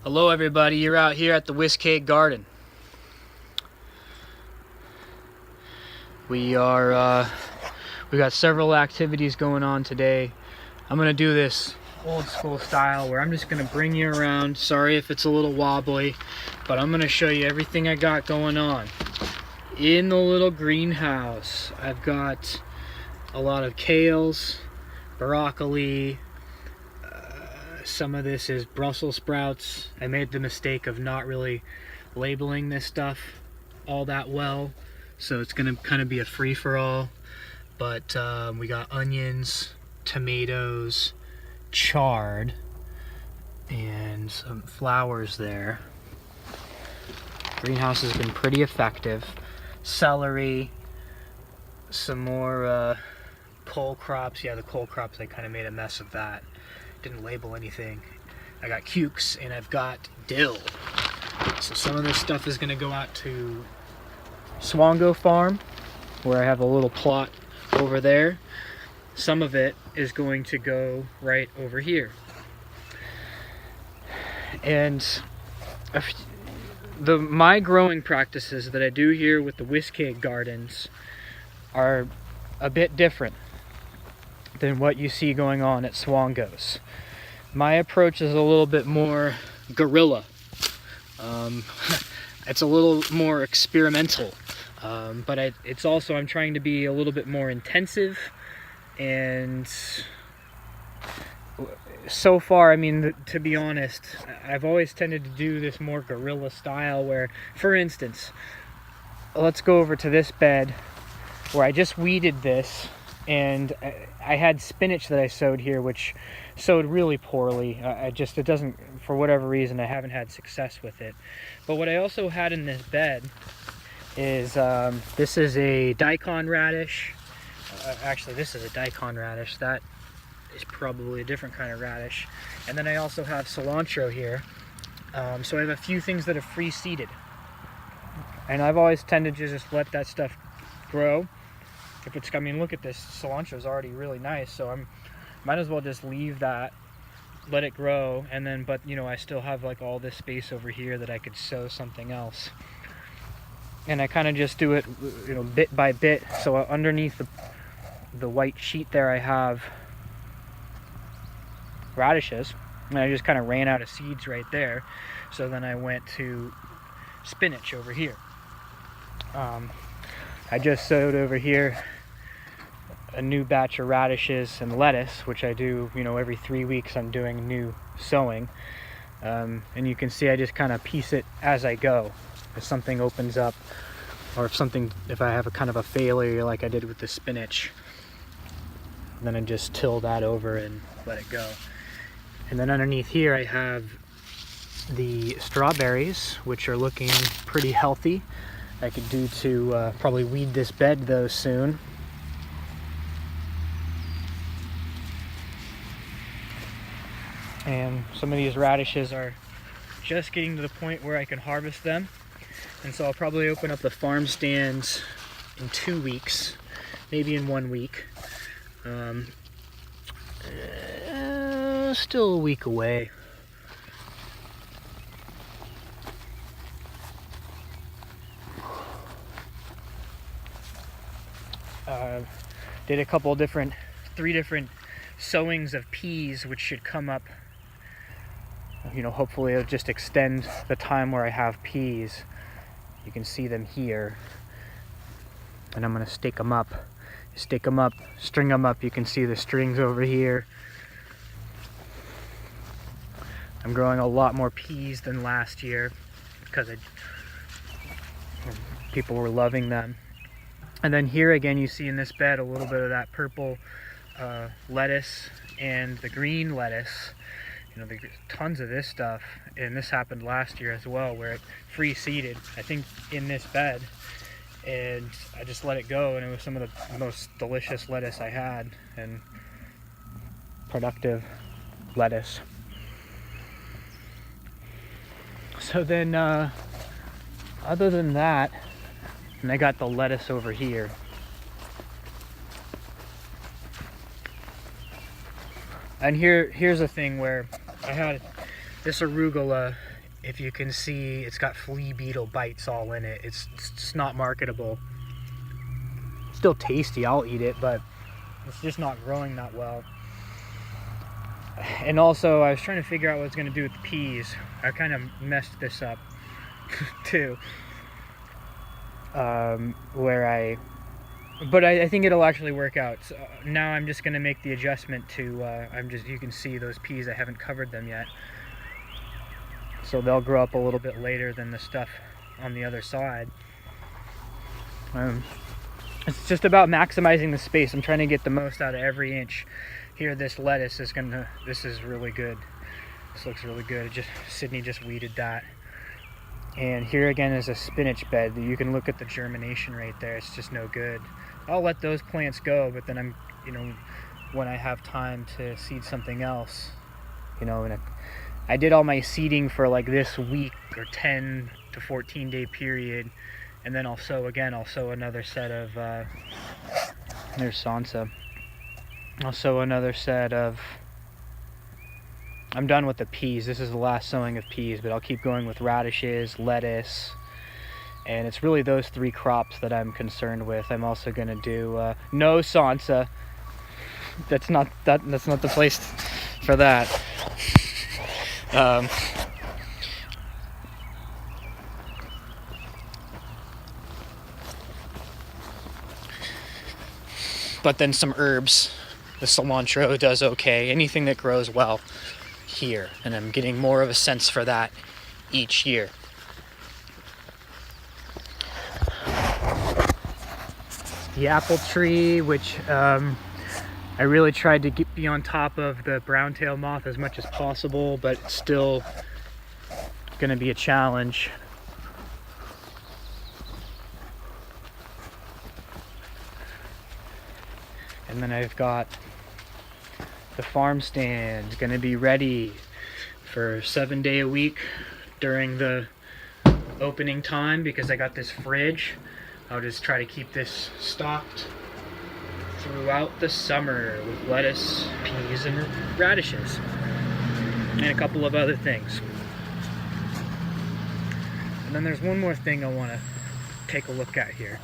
Hello everybody, you're out here at the Whiskeag garden. We got several activities going on today. I'm gonna do this old school style where I'm just gonna bring you around. Sorry if it's a little wobbly, but I'm gonna show you everything I got going on. In the little greenhouse, I've got a lot of kales, broccoli, some of this is Brussels sprouts. I made the mistake of not really labeling this stuff all that well, so it's gonna kind of be a free-for-all. But we got onions, tomatoes, chard, and some flowers there. Greenhouse has been pretty effective. Celery, some more cole crops. Yeah, the cole crops, I kind of made a mess of that. Didn't label anything. I got cukes and I've got dill. So some of this stuff is gonna go out to Swango Farm, where I have a little plot over there. Some of it is going to go right over here. And my growing practices that I do here with the Whiskeag gardens are a bit different than what you see going on at Swango's. My approach is a little bit more guerrilla. It's a little more experimental, but it's also, I'm trying to be a little bit more intensive. And so far, I mean, to be honest, I've always tended to do this more guerrilla style where, for instance, let's go over to this bed where I just weeded this, and I had spinach that I sowed here, which sowed really poorly. It doesn't, for whatever reason, I haven't had success with it. But what I also had in this bed is, this is a daikon radish. Actually, this is a daikon radish. That is probably a different kind of radish. And then I also have cilantro here. So I have a few things that are free seeded. And I've always tended to just let that stuff grow. If it's, I mean, look at this, cilantro is already really nice, so might as well just leave that, let it grow, and then, but you know, I still have like all this space over here that I could sow something else. And I kind of just do it, you know, bit by bit. So underneath the white sheet there, I have radishes, and I just kind of ran out of seeds right there. So then I went to spinach over here. I just sowed over here a new batch of radishes and lettuce, which I do, you know, every 3 weeks I'm doing new sowing. And you can see I just kind of piece it as I go. If something opens up, or if I have a kind of a failure like I did with the spinach, then I just till that over and let it go. And then underneath here I have the strawberries, which are looking pretty healthy. I could do to probably weed this bed though soon. And some of these radishes are just getting to the point where I can harvest them. And so I'll probably open up the farm stands in 2 weeks, maybe in 1 week. Still a week away. Did a couple different, 3 different sowings of peas, which should come up, you know, hopefully it'll just extend the time where I have peas. You can see them here. And I'm gonna stake them up, string them up. You can see the strings over here. I'm growing a lot more peas than last year because people were loving them. And then here again, you see in this bed a little bit of that purple lettuce and the green lettuce. You know, there's tons of this stuff, and this happened last year as well, where it free seeded, I think, in this bed, and I just let it go, and it was some of the most delicious lettuce I had, and productive lettuce. So then, other than that, and I got the lettuce over here. And here's a thing where I had this arugula if you can see, it's got flea beetle bites all in it. It's just not marketable. Still tasty, I'll eat it, but it's just not growing that well. And also, I was trying to figure out what I was going to do with the peas. I kind of messed this up too. But I think it'll actually work out. So now I'm just going to make the adjustment to, you can see those peas, I haven't covered them yet. So they'll grow up a little bit later than the stuff on the other side. It's just about maximizing the space. I'm trying to get the most out of every inch. Here, this lettuce is this is really good. This looks really good. Sydney just weeded that. And here again is a spinach bed. You can look at the germination rate there. It's just no good. I'll let those plants go, but then when I have time to seed something else, I did all my seeding for like this week or 10 to 14 day period, and then I'll sow another set of there's Sansa. I'll sow another set of, I'm done with the peas. This is the last sowing of peas, but I'll keep going with radishes, lettuce, and it's really those three crops that I'm concerned with. I'm also going to do no Sansa. That's not the place for that. But then some herbs. The cilantro does okay. Anything that grows well here, and I'm getting more of a sense for that each year. The apple tree, which I really tried to be on top of the brown-tailed moth as much as possible, but it's still going to be a challenge. And then I've got the farm stand going to be ready for 7-day a week during the opening time, because I got this fridge. I'll just try to keep this stocked throughout the summer with lettuce, peas, and radishes, and a couple of other things. And then there's one more thing I want to take a look at here,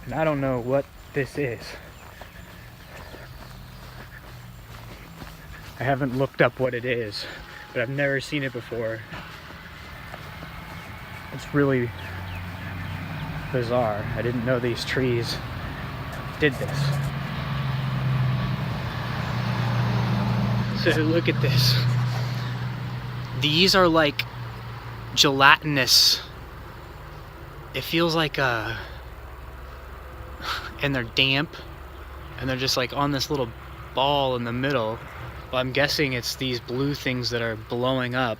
and I don't know what this is. I haven't looked up what it is, but I've never seen it before. It's really bizarre. I didn't know these trees did this. So look at this. These are like gelatinous. It feels like and they're damp, and they're just like on this little ball in the middle. Well, I'm guessing it's these blue things that are blowing up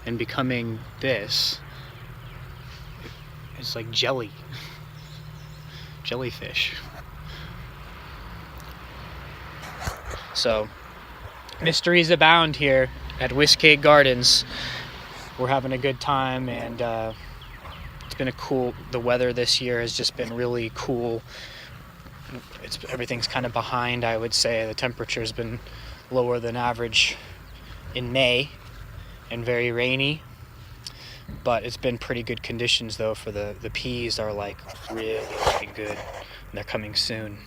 and becoming this. It's like jellyfish. So, mysteries abound here at Whiskeag Gardens. We're having a good time, and it's been the weather this year has just been really cool. Everything's kind of behind, I would say. The temperature's been lower than average in May and very rainy, but it's been pretty good conditions though. For the peas are like really looking good, and they're coming soon.